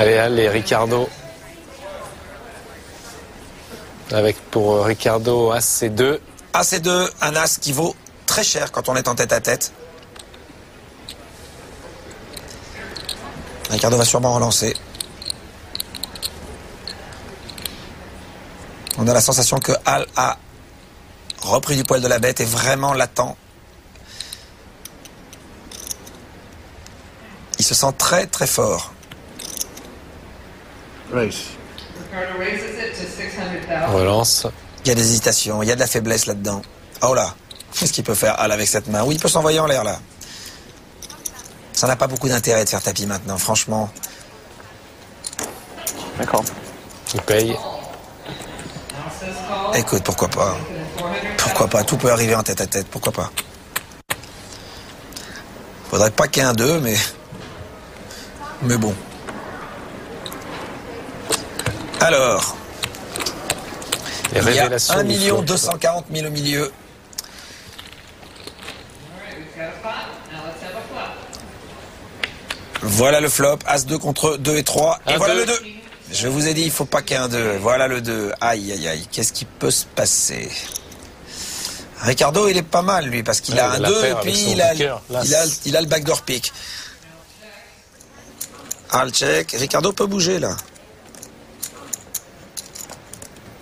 Allez, Ricardo. Avec pour Ricardo As C2. As C2, un As qui vaut très cher quand on est en tête à tête. Ricardo va sûrement relancer. On a la sensation que Al a repris du poil de la bête et vraiment l'attend. Il se sent très très fort. Relance. Il y a des hésitations, il y a de la faiblesse là-dedans. Oh là, qu'est-ce qu'il peut faire Al avec cette main? Oui, il peut s'envoyer en l'air là. Ça n'a pas beaucoup d'intérêt de faire tapis maintenant, franchement. D'accord. Il paye. Écoute, pourquoi pas? Pourquoi pas? Tout peut arriver en tête à tête, pourquoi pas? Faudrait pas qu'il y ait un 2, mais bon. Alors, Les il y a révélations 1 du flop. 240 000 au milieu. Voilà le flop, As-2 contre 2 et 3. Et voilà le 2. Je vous ai dit, il faut pas qu'il y ait un 2. Voilà le 2. Aïe, aïe, aïe. Qu'est-ce qui peut se passer? Ricardo, il est pas mal, lui, parce qu'il a un 2 et puis il a le backdoor pick. Al check. Ricardo peut bouger, là.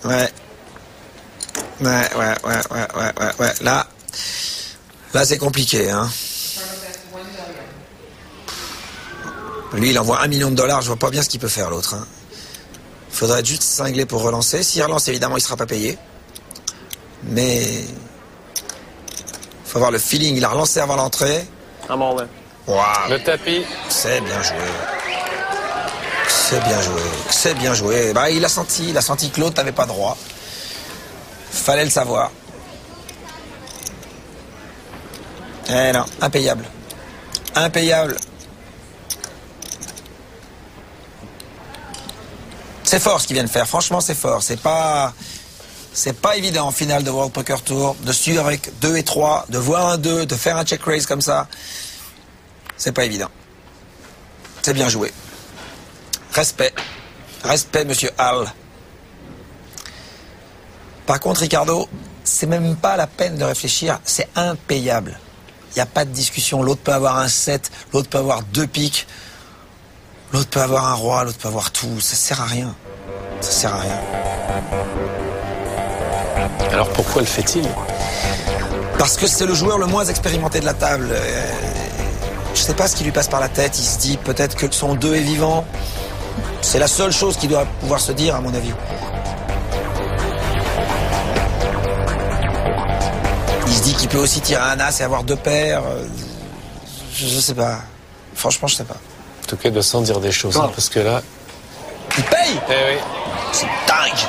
Ouais. Là c'est compliqué, hein. Lui, il envoie $1 million. Je vois pas bien ce qu'il peut faire, l'autre. Hein. Faudrait juste cingler pour relancer. S'il relance, évidemment, il sera pas payé. Mais faut avoir le feeling. Il a relancé avant l'entrée. Wow. Le tapis. C'est bien joué. C'est bien joué. Bah, il a senti que l'autre n'avait pas droit. Fallait le savoir. Eh non, impayable. C'est fort ce qu'il vient de faire. Franchement, c'est fort. C'est pas évident en finale de World Poker Tour de suivre avec 2 et 3, de voir un 2, de faire un check raise comme ça. C'est pas évident. C'est bien joué. Respect, monsieur Al. Par contre, Ricardo, c'est même pas la peine de réfléchir, c'est impayable. Il n'y a pas de discussion. L'autre peut avoir un 7, l'autre peut avoir 2 piques, l'autre peut avoir un roi, l'autre peut avoir tout. Ça sert à rien. Alors pourquoi le fait-il? Parce que c'est le joueur le moins expérimenté de la table. Je sais pas ce qui lui passe par la tête. Il se dit peut-être que son 2 est vivant. C'est la seule chose qu'il doit pouvoir se dire, à mon avis. Il se dit qu'il peut aussi tirer un as et avoir 2 paires. Je sais pas. Franchement, je sais pas. En tout cas, il doit s'en dire des choses, hein, parce que là... Il paye. Eh oui. C'est dingue.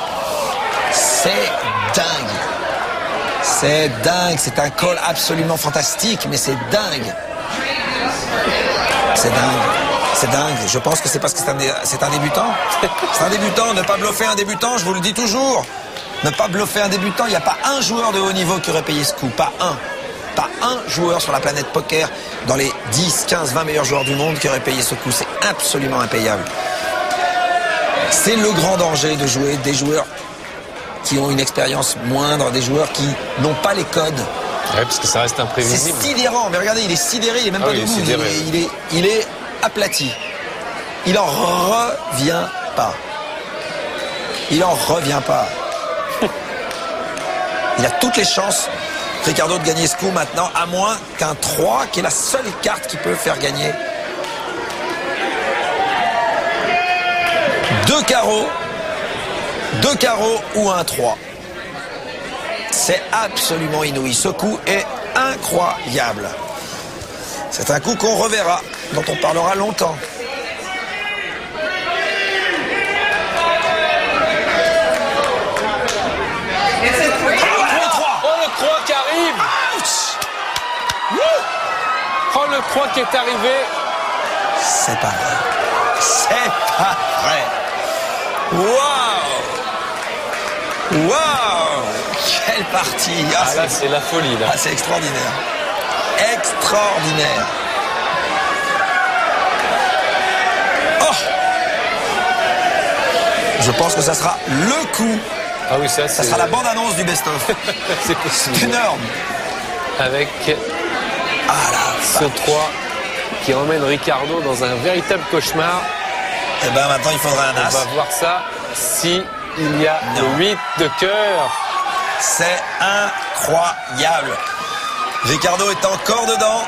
C'est un call absolument fantastique, mais c'est dingue. C'est dingue. Je pense que c'est parce que c'est un débutant. C'est un débutant. Ne pas bluffer un débutant, je vous le dis toujours. Ne pas bluffer un débutant. Il n'y a pas un joueur de haut niveau qui aurait payé ce coup. Pas un. Pas un joueur sur la planète poker dans les 10, 15, 20 meilleurs joueurs du monde qui aurait payé ce coup. C'est absolument impayable. C'est le grand danger de jouer des joueurs qui ont une expérience moindre, des joueurs qui n'ont pas les codes. Ouais, parce que ça reste imprévisible. C'est sidérant, mais regardez, il est sidéré, il est même pas debout, il est aplati. Il en revient pas. Il a toutes les chances, Ricardo, de gagner ce coup maintenant, à moins qu'un 3, qui est la seule carte qui peut faire gagner. 2 carreaux ou un 3. C'est absolument inouï. Ce coup est incroyable. C'est un coup qu'on reverra, dont on parlera longtemps. Oh, le 3 qui arrive. Oh, le 3 qui est arrivé. C'est pas vrai. Waouh! Quelle partie! Ah là, c'est la folie, là. Ah, c'est extraordinaire. Je pense que ça sera le coup. Ah oui, ça sera la bande-annonce du best-of. C'est possible. C'est énorme. Avec ce 3 qui emmène Ricardo dans un véritable cauchemar. Et ben maintenant il faudra un On as. va voir ça si il y a le 8 de cœur. C'est incroyable. Ricardo est encore dedans.